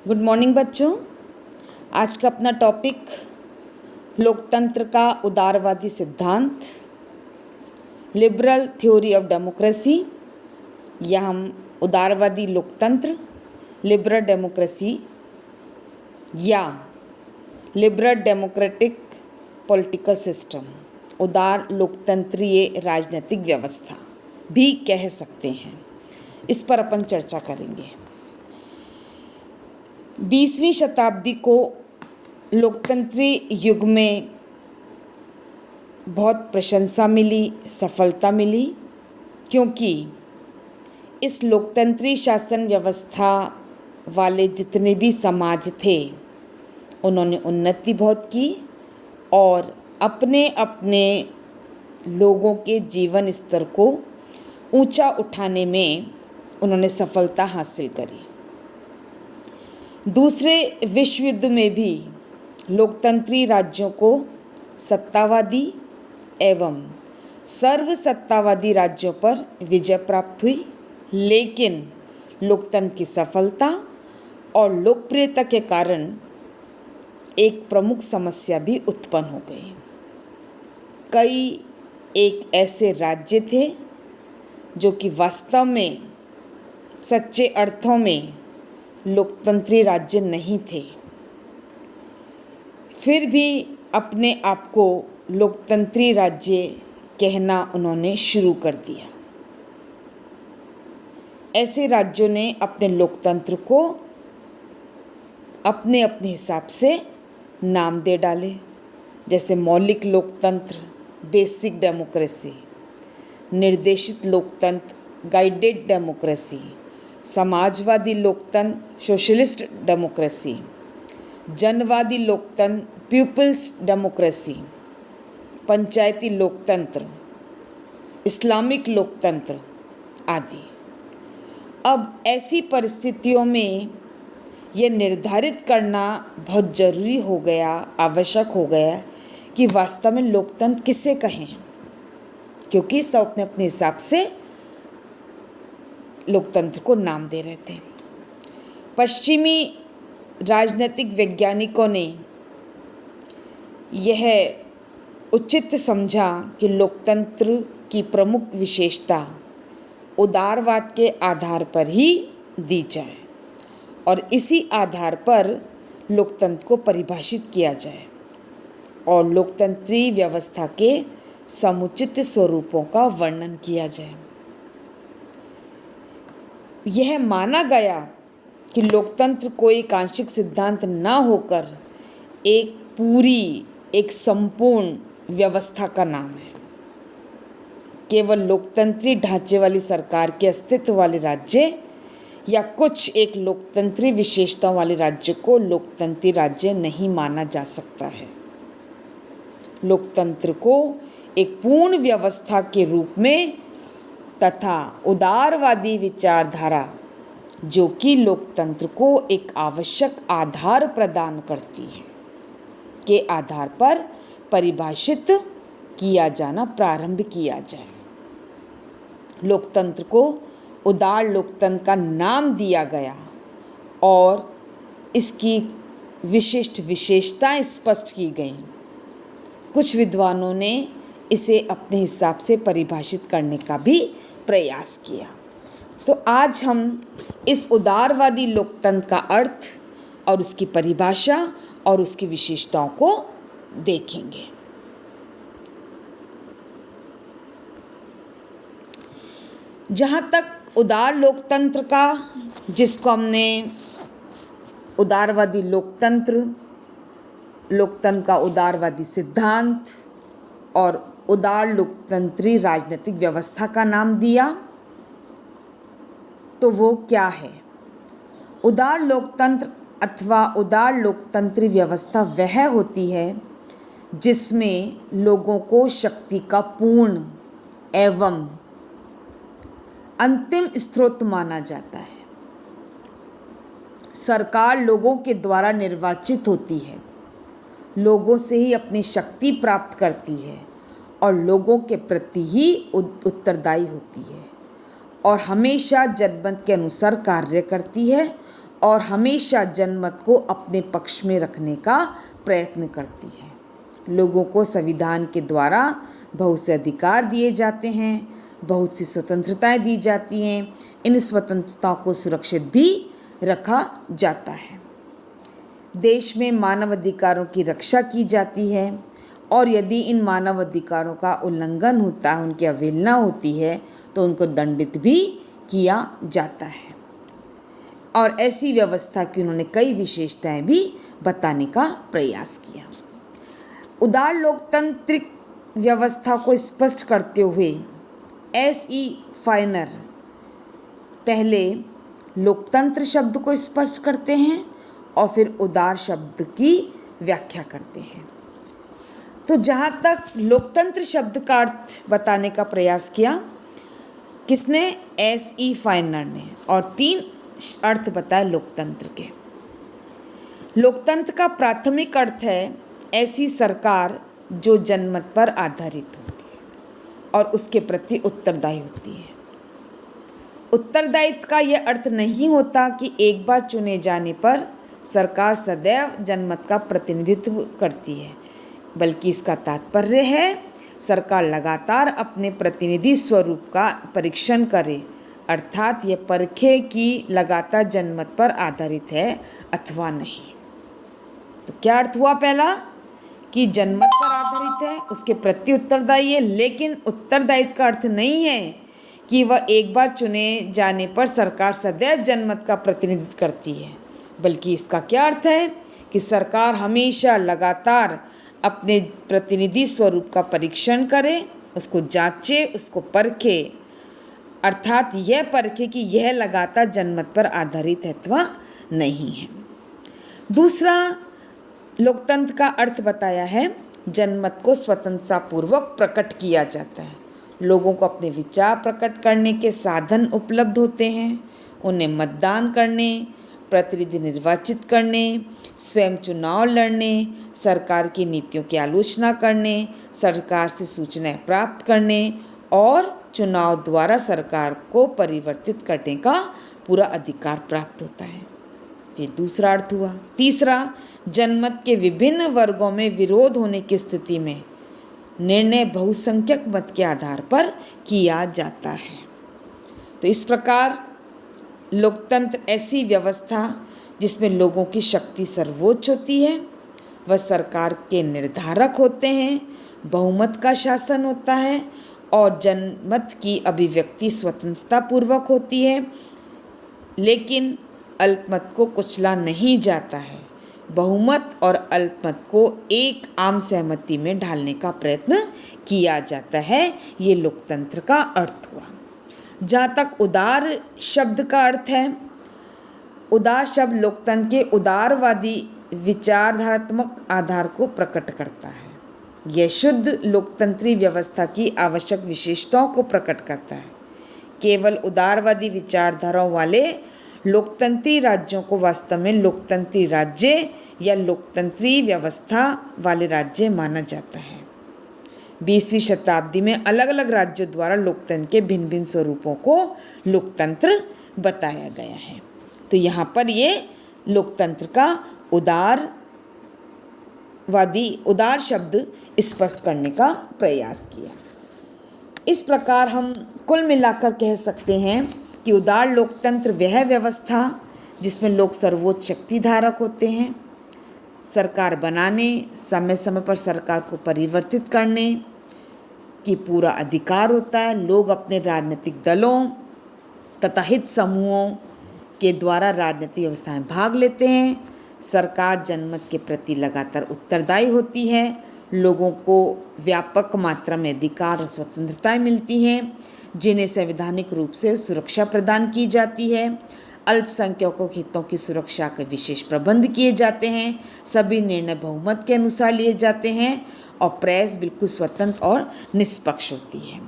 Good morning बच्चों। आज का अपना टॉपिक लोकतंत्र का उदारवादी सिद्धांत, लिबरल थ्योरी ऑफ डेमोक्रेसी, या हम उदारवादी लोकतंत्र, लिबरल डेमोक्रेसी या लिबरल डेमोक्रेटिक पॉलिटिकल सिस्टम, उदार लोकतंत्रीय राजनीतिक व्यवस्था भी कह सकते हैं। इस पर अपन चर्चा करेंगे। 20वीं शताब्दी को लोकतंत्री युग में बहुत प्रशंसा मिली, सफलता मिली, क्योंकि इस लोकतंत्री शासन व्यवस्था वाले जितने भी समाज थे उन्होंने उन्नति बहुत की और अपने अपने लोगों के जीवन स्तर को ऊंचा उठाने में उन्होंने सफलता हासिल करी। दूसरे विश्व युद्ध में भी लोकतंत्री राज्यों को सत्तावादी एवं सर्वसत्तावादी राज्यों पर विजय प्राप्त हुई, लेकिन लोकतंत्र की सफलता और लोकप्रियता के कारण एक प्रमुख समस्या भी उत्पन्न हो गई। कई एक ऐसे राज्य थे जो कि वास्तव में सच्चे अर्थों में लोकतंत्री राज्य नहीं थे, फिर भी अपने आप को लोकतंत्री राज्य कहना उन्होंने शुरू कर दिया। ऐसे राज्यों ने अपने लोकतंत्र को अपने अपने हिसाब से नाम दे डाले, जैसे मौलिक लोकतंत्र, बेसिक डेमोक्रेसी, निर्देशित लोकतंत्र, गाइडेड डेमोक्रेसी, समाजवादी लोकतंत्र, सोशलिस्ट डेमोक्रेसी, जनवादी लोकतंत्र, पीपल्स डेमोक्रेसी, पंचायती लोकतंत्र, इस्लामिक लोकतंत्र आदि। अब ऐसी परिस्थितियों में यह निर्धारित करना बहुत ज़रूरी हो गया, आवश्यक हो गया कि वास्तव में लोकतंत्र किसे कहें, क्योंकि सब अपने अपने हिसाब से लोकतंत्र को नाम दे रहे थे। पश्चिमी राजनीतिक वैज्ञानिकों ने यह उचित समझा कि लोकतंत्र की प्रमुख विशेषता उदारवाद के आधार पर ही दी जाए और इसी आधार पर लोकतंत्र को परिभाषित किया जाए और लोकतंत्री व्यवस्था के समुचित स्वरूपों का वर्णन किया जाए। यह माना गया कि लोकतंत्र कोई आंशिक सिद्धांत न होकर एक संपूर्ण व्यवस्था का नाम है। केवल लोकतंत्री ढांचे वाली सरकार के अस्तित्व वाले राज्य या कुछ एक लोकतंत्री विशेषताओं वाले राज्य को लोकतंत्री राज्य नहीं माना जा सकता है। लोकतंत्र को एक पूर्ण व्यवस्था के रूप में तथा उदारवादी विचारधारा जो कि लोकतंत्र को एक आवश्यक आधार प्रदान करती है के आधार पर परिभाषित किया जाना प्रारंभ किया जाए। लोकतंत्र को उदार लोकतंत्र का नाम दिया गया और इसकी विशिष्ट विशेषताएं स्पष्ट की गईं। कुछ विद्वानों ने इसे अपने हिसाब से परिभाषित करने का भी प्रयास किया। तो आज हम इस उदारवादी लोकतंत्र का अर्थ और उसकी परिभाषा और उसकी विशेषताओं को देखेंगे। जहाँ तक उदार लोकतंत्र का, जिसको हमने उदारवादी लोकतंत्र का उदारवादी सिद्धांत और उदार लोकतंत्री राजनीतिक व्यवस्था का नाम दिया, तो वो क्या है? उदार लोकतंत्र अथवा उदार लोकतंत्री व्यवस्था वह होती है जिसमें लोगों को शक्ति का पूर्ण एवं अंतिम स्रोत माना जाता है। सरकार लोगों के द्वारा निर्वाचित होती है, लोगों से ही अपनी शक्ति प्राप्त करती है और लोगों के प्रति ही उत्तरदायी होती है और हमेशा जनमत के अनुसार कार्य करती है और हमेशा जनमत को अपने पक्ष में रखने का प्रयत्न करती है। लोगों को संविधान के द्वारा बहुत से अधिकार दिए जाते हैं, बहुत सी स्वतंत्रताएं दी जाती हैं। इन स्वतंत्रताओं को सुरक्षित भी रखा जाता है। देश में मानव अधिकारों की रक्षा की जाती है और यदि इन मानव अधिकारों का उल्लंघन होता है, उनकी अवहेलना होती है, तो उनको दंडित भी किया जाता है। और ऐसी व्यवस्था की उन्होंने कई विशेषताएं भी बताने का प्रयास किया। उदार लोकतांत्रिक व्यवस्था को स्पष्ट करते हुए S.E. फाइनर पहले लोकतंत्र शब्द को स्पष्ट करते हैं और फिर उदार शब्द की व्याख्या करते हैं। तो जहाँ तक लोकतंत्र शब्द का अर्थ बताने का प्रयास किया, किसने? S.E. फाइनर ने, और 3 अर्थ बताए लोकतंत्र के। लोकतंत्र का प्राथमिक अर्थ है ऐसी सरकार जो जनमत पर आधारित होती है और उसके प्रति उत्तरदायी होती है। उत्तरदायित्व का यह अर्थ नहीं होता कि एक बार चुने जाने पर सरकार सदैव जनमत का प्रतिनिधित्व करती है, बल्कि इसका तात्पर्य है सरकार लगातार अपने प्रतिनिधि स्वरूप का परीक्षण करे, अर्थात ये परखे कि लगातार जनमत पर आधारित है अथवा नहीं। तो क्या अर्थ हुआ? पहला कि जनमत पर आधारित है, उसके प्रति उत्तरदायी है, लेकिन उत्तरदायित्व का अर्थ नहीं है कि वह एक बार चुने जाने पर सरकार सदैव जनमत का प्रतिनिधित्व करती है, बल्कि इसका क्या अर्थ है कि सरकार हमेशा लगातार अपने प्रतिनिधि स्वरूप का परीक्षण करे, उसको जांचे, उसको परखे, अर्थात यह परखे कि यह लगातार जनमत पर आधारित है अथवा नहीं है। दूसरा लोकतंत्र का अर्थ बताया है जनमत को स्वतंत्रतापूर्वक प्रकट किया जाता है। लोगों को अपने विचार प्रकट करने के साधन उपलब्ध होते हैं, उन्हें मतदान करने, प्रतिनिधि निर्वाचित करने, स्वयं चुनाव लड़ने, सरकार की नीतियों की आलोचना करने, सरकार से सूचनाएं प्राप्त करने और चुनाव द्वारा सरकार को परिवर्तित करने का पूरा अधिकार प्राप्त होता है। ये दूसरा अर्थ हुआ। तीसरा, जनमत के विभिन्न वर्गों में विरोध होने की स्थिति में निर्णय बहुसंख्यक मत के आधार पर किया जाता है। तो इस प्रकार लोकतंत्र ऐसी व्यवस्था जिसमें लोगों की शक्ति सर्वोच्च होती है, वह सरकार के निर्धारक होते हैं, बहुमत का शासन होता है और जनमत की अभिव्यक्ति स्वतंत्रता पूर्वक होती है, लेकिन अल्पमत को कुचला नहीं जाता है। बहुमत और अल्पमत को एक आम सहमति में ढालने का प्रयत्न किया जाता है। ये लोकतंत्र का अर्थ हुआ। जहाँ तक उदार शब्द का अर्थ है, उदार शब्द लोकतंत्र के उदारवादी विचारधारात्मक आधार को प्रकट करता है। यह शुद्ध लोकतंत्री व्यवस्था की आवश्यक विशेषताओं को प्रकट करता है। केवल उदारवादी विचारधाराओं वाले लोकतंत्री राज्यों को वास्तव में लोकतंत्री राज्य या लोकतंत्री व्यवस्था वाले राज्य माना जाता है। 20वीं शताब्दी में अलग अलग राज्यों द्वारा लोकतंत्र के भिन्न भिन्न स्वरूपों को लोकतंत्र बताया गया है। तो यहाँ पर ये लोकतंत्र का उदार शब्द स्पष्ट करने का प्रयास किया। इस प्रकार हम कुल मिलाकर कह सकते हैं कि उदार लोकतंत्र वह व्यवस्था जिसमें लोग सर्वोच्च शक्ति धारक होते हैं, सरकार बनाने, समय समय पर सरकार को परिवर्तित करने की पूरा अधिकार होता है। लोग अपने राजनीतिक दलों तथा हित समूहों के द्वारा राजनीतिक व्यवस्था में भाग लेते हैं। सरकार जनमत के प्रति लगातार उत्तरदायी होती है। लोगों को व्यापक मात्रा में अधिकार और स्वतंत्रताएं मिलती हैं, जिन्हें संवैधानिक रूप से सुरक्षा प्रदान की जाती है। अल्पसंख्यकों के हितों की सुरक्षा के विशेष प्रबंध किए जाते हैं। सभी निर्णय बहुमत के अनुसार लिए जाते हैं और प्रेस बिल्कुल स्वतंत्र और निष्पक्ष होती है।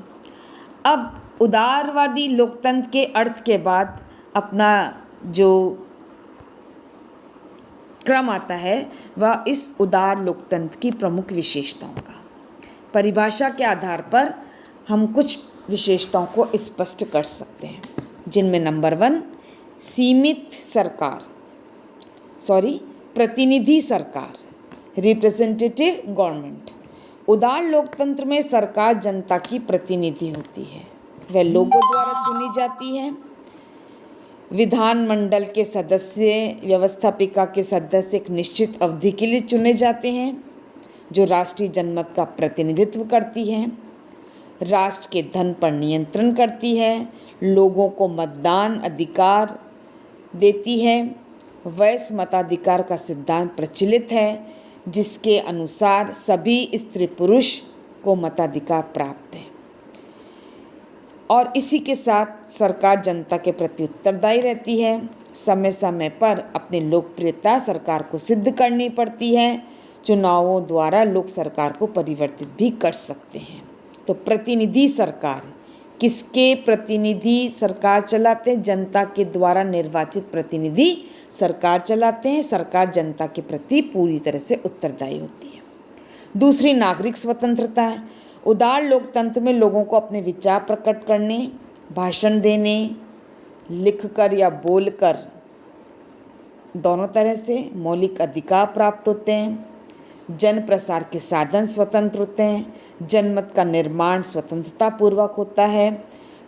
अब उदारवादी लोकतंत्र के अर्थ के बाद अपना जो क्रम आता है वह इस उदार लोकतंत्र की प्रमुख विशेषताओं का। परिभाषा के आधार पर हम कुछ विशेषताओं को स्पष्ट कर सकते हैं, जिनमें नंबर 1 सीमित सरकार प्रतिनिधि सरकार, रिप्रेजेंटेटिव गवर्नमेंट। उदार लोकतंत्र में सरकार जनता की प्रतिनिधि होती है, वह लोगों द्वारा चुनी जाती है। विधानमंडल के सदस्य, व्यवस्थापिका के सदस्य एक निश्चित अवधि के लिए चुने जाते हैं, जो राष्ट्रीय जनमत का प्रतिनिधित्व करती है, राष्ट्र के धन पर नियंत्रण करती है, लोगों को मतदान अधिकार देती है। वयस्क मताधिकार का सिद्धांत प्रचलित है, जिसके अनुसार सभी स्त्री पुरुष को मताधिकार प्राप्त है। और इसी के साथ सरकार जनता के प्रति उत्तरदायी रहती है। समय समय पर अपनी लोकप्रियता सरकार को सिद्ध करनी पड़ती है। चुनावों द्वारा लोग सरकार को परिवर्तित भी कर सकते हैं। तो प्रतिनिधि सरकार, किसके प्रतिनिधि सरकार चलाते हैं? जनता के द्वारा निर्वाचित प्रतिनिधि सरकार चलाते हैं। सरकार जनता के प्रति पूरी तरह से उत्तरदायी होती है। दूसरी, नागरिक स्वतंत्रता है। उदार लोकतंत्र में लोगों को अपने विचार प्रकट करने, भाषण देने, लिखकर या बोलकर, दोनों तरह से मौलिक अधिकार प्राप्त होते हैं। जन प्रसार के साधन स्वतंत्र होते हैं। जनमत का निर्माण स्वतंत्रता पूर्वक होता है।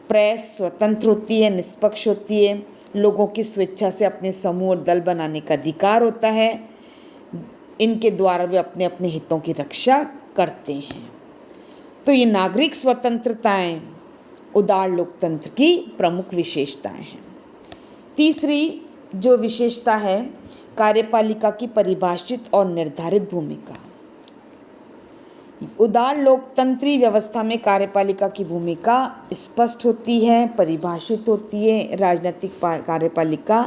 प्रेस स्वतंत्र होती है, निष्पक्ष होती है। लोगों की स्वेच्छा से अपने समूह और दल बनाने का अधिकार होता है। इनके द्वारा वे अपने अपने हितों की रक्षा करते हैं। तो ये नागरिक स्वतंत्रताएं उदार लोकतंत्र की प्रमुख विशेषताएं हैं। तीसरी जो विशेषता है, कार्यपालिका की परिभाषित और निर्धारित भूमिका। उदार लोकतंत्री व्यवस्था में कार्यपालिका की भूमिका स्पष्ट होती है, परिभाषित होती है। राजनीतिक कार्यपालिका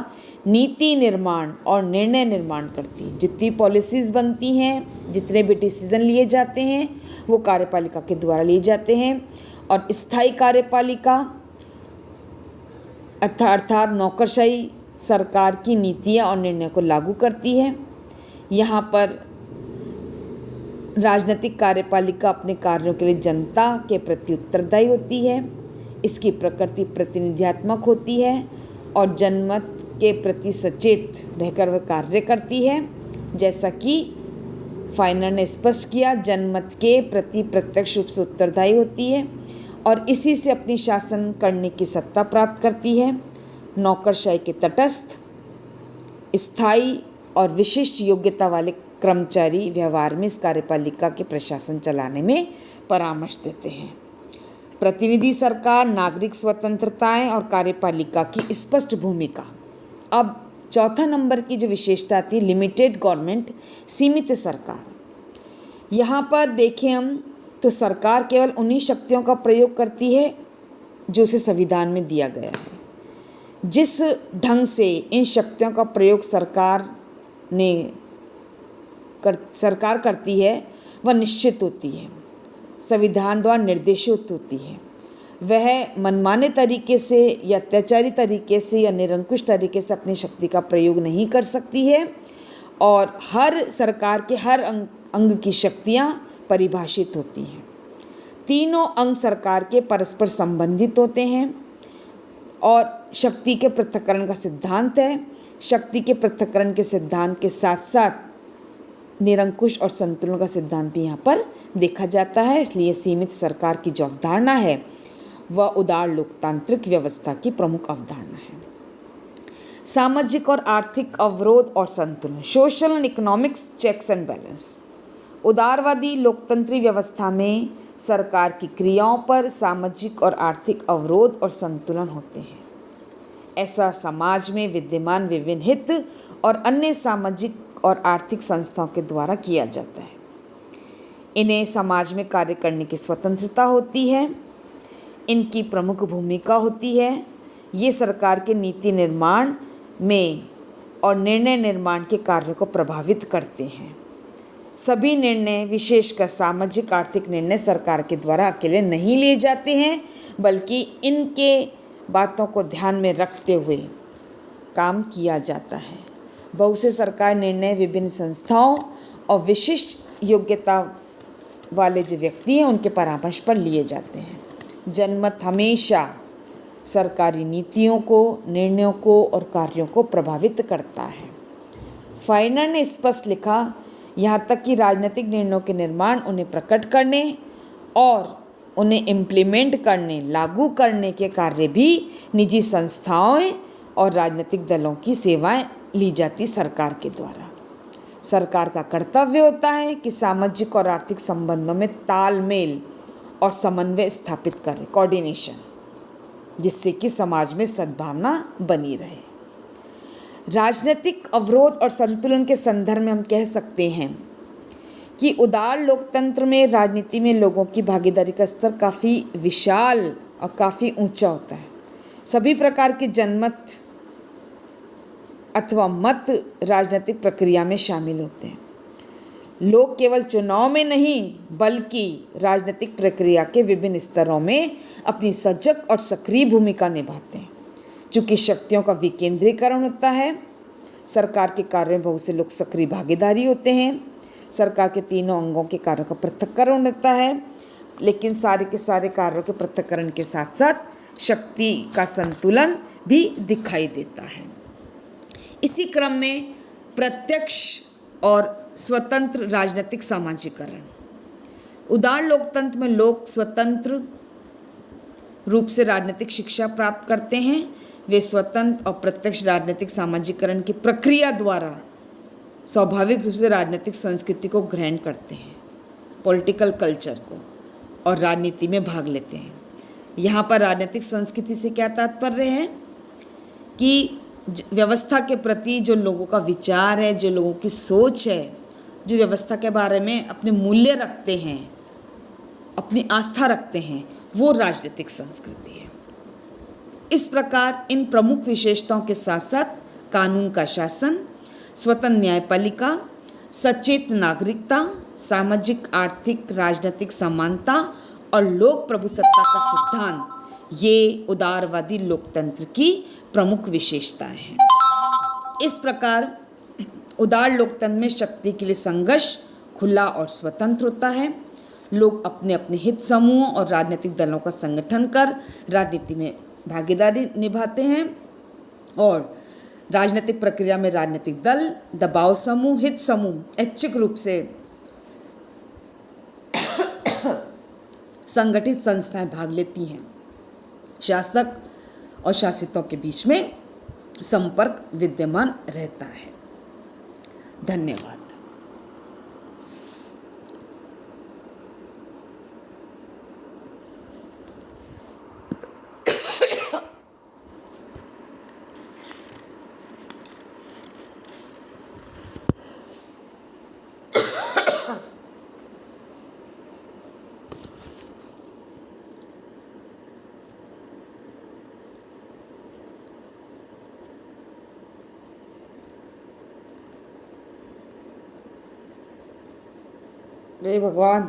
नीति निर्माण और निर्णय निर्माण करती है। जितनी पॉलिसीज़ बनती हैं, जितने भी डिसीजन लिए जाते हैं, वो कार्यपालिका के द्वारा लिए जाते हैं। और स्थायी कार्यपालिका अर्थात नौकरशाही सरकार की नीतियाँ और निर्णय को लागू करती है। यहाँ पर राजनीतिक कार्यपालिका अपने कार्यों के लिए जनता के प्रति उत्तरदायी होती है। इसकी प्रकृति प्रतिनिधियात्मक होती है और जनमत के प्रति सचेत रहकर वह कार्य करती है। जैसा कि फाइनर ने स्पष्ट किया, जनमत के प्रति प्रत्यक्ष रूप से उत्तरदायी होती है और इसी से अपनी शासन करने की सत्ता प्राप्त करती है। नौकरशाही के तटस्थ, स्थायी और विशिष्ट योग्यता वाले कर्मचारी व्यवहार में इस कार्यपालिका के प्रशासन चलाने में परामर्श देते हैं। प्रतिनिधि सरकार, नागरिक स्वतंत्रताएं और कार्यपालिका की स्पष्ट भूमिका। अब चौथा नंबर की जो विशेषता थी, लिमिटेड गवर्नमेंट, सीमित सरकार। यहाँ पर देखें हम तो सरकार केवल उन्हीं शक्तियों का प्रयोग करती है जो उसे संविधान में दिया गया है। जिस ढंग से इन शक्तियों का प्रयोग सरकार करती है वह निश्चित होती है, संविधान द्वारा निर्देशित होती है। वह मनमाने तरीके से या अत्याचारी तरीके से या निरंकुश तरीके से अपनी शक्ति का प्रयोग नहीं कर सकती है और हर सरकार के हर अंग की शक्तियाँ परिभाषित होती हैं। तीनों अंग सरकार के परस्पर संबंधित होते हैं और शक्ति के पृथक्करण का सिद्धांत है। शक्ति के पृथक्करण के सिद्धांत के साथ साथ निरंकुश और संतुलन का सिद्धांत भी यहाँ पर देखा जाता है। इसलिए सीमित सरकार की जो अवधारणा है वह उदार लोकतांत्रिक व्यवस्था की प्रमुख अवधारणा है। सामाजिक और आर्थिक अवरोध और संतुलन, social and economics checks and balance. उदारवादी लोकतंत्री व्यवस्था में सरकार की क्रियाओं पर सामाजिक और आर्थिक अवरोध और संतुलन होते हैं। ऐसा समाज में विद्यमान विभिन्न हित और अन्य सामाजिक और आर्थिक संस्थाओं के द्वारा किया जाता है। इन्हें समाज में कार्य करने की स्वतंत्रता होती है। इनकी प्रमुख भूमिका होती है। ये सरकार के नीति निर्माण में और निर्णय निर्माण के कार्यों को प्रभावित करते हैं। सभी निर्णय, विशेषकर सामाजिक आर्थिक निर्णय, सरकार के द्वारा अकेले नहीं लिए जाते हैं, बल्कि इनके बातों को ध्यान में रखते हुए काम किया जाता है। बहुत से सरकार निर्णय विभिन्न संस्थाओं और विशिष्ट योग्यता वाले जो व्यक्ति हैं उनके परामर्श पर लिए जाते हैं। जनमत हमेशा सरकारी नीतियों को, निर्णयों को और कार्यों को प्रभावित करता है। फाइनर ने स्पष्ट लिखा, यहाँ तक कि राजनीतिक निर्णयों के निर्माण, उन्हें प्रकट करने और उन्हें इम्प्लीमेंट करने, लागू करने के कार्य भी निजी संस्थाओं और राजनीतिक दलों की सेवाएं ली जाती सरकार के द्वारा। सरकार का कर्तव्य होता है कि सामाजिक और आर्थिक संबंधों में तालमेल और समन्वय स्थापित करे, कोऑर्डिनेशन, जिससे कि समाज में सद्भावना बनी रहे। राजनीतिक अवरोध और संतुलन के संदर्भ में हम कह सकते हैं कि उदार लोकतंत्र में राजनीति में लोगों की भागीदारी का स्तर काफ़ी विशाल और काफ़ी ऊंचा होता है। सभी प्रकार के जनमत अथवा मत राजनीतिक प्रक्रिया में शामिल होते हैं। लोग केवल चुनाव में नहीं बल्कि राजनीतिक प्रक्रिया के विभिन्न स्तरों में अपनी सजग और सक्रिय भूमिका निभाते हैं। चूँकि शक्तियों का विकेंद्रीकरण होता है, सरकार के कार्यों में बहुत से लोग सक्रिय भागीदारी होते हैं। सरकार के तीनों अंगों के कार्यों का पृथक्करण होता है, लेकिन सारे के सारे कार्यों के पृथक्करण के साथ साथ शक्ति का संतुलन भी दिखाई देता है। इसी क्रम में प्रत्यक्ष और स्वतंत्र राजनीतिक सामाजिकरण। उदार लोकतंत्र में लोग स्वतंत्र रूप से राजनीतिक शिक्षा प्राप्त करते हैं। वे स्वतंत्र और प्रत्यक्ष राजनीतिक सामाजिकरण की प्रक्रिया द्वारा स्वाभाविक रूप से राजनीतिक संस्कृति को ग्रहण करते हैं, पॉलिटिकल कल्चर को, और राजनीति में भाग लेते हैं। यहाँ पर राजनीतिक संस्कृति से क्या तात्पर्य है कि व्यवस्था के प्रति जो लोगों का विचार है, जो लोगों की सोच है, जो व्यवस्था के बारे में अपने मूल्य रखते हैं, अपनी आस्था रखते हैं, वो राजनीतिक संस्कृति है। इस प्रकार इन प्रमुख विशेषताओं के साथ साथ कानून का शासन, स्वतंत्र न्यायपालिका, सचेत नागरिकता, सामाजिक आर्थिक राजनीतिक समानता और लोक प्रभुसत्ता का सिद्धांत, ये उदारवादी लोकतंत्र की प्रमुख विशेषताएं हैं। इस प्रकार उदार लोकतंत्र में शक्ति के लिए संघर्ष खुला और स्वतंत्र होता है। लोग अपने अपने हित समूहों और राजनीतिक दलों का संगठन कर राजनीति में भागीदारी निभाते हैं और राजनीतिक प्रक्रिया में राजनीतिक दल, दबाव समूह, हित समूह ऐच्छिक रूप से संगठित संस्थाएं भाग लेती हैं। शासक और शासितों के बीच में संपर्क विद्यमान रहता है। धन्यवाद। जय भगवान।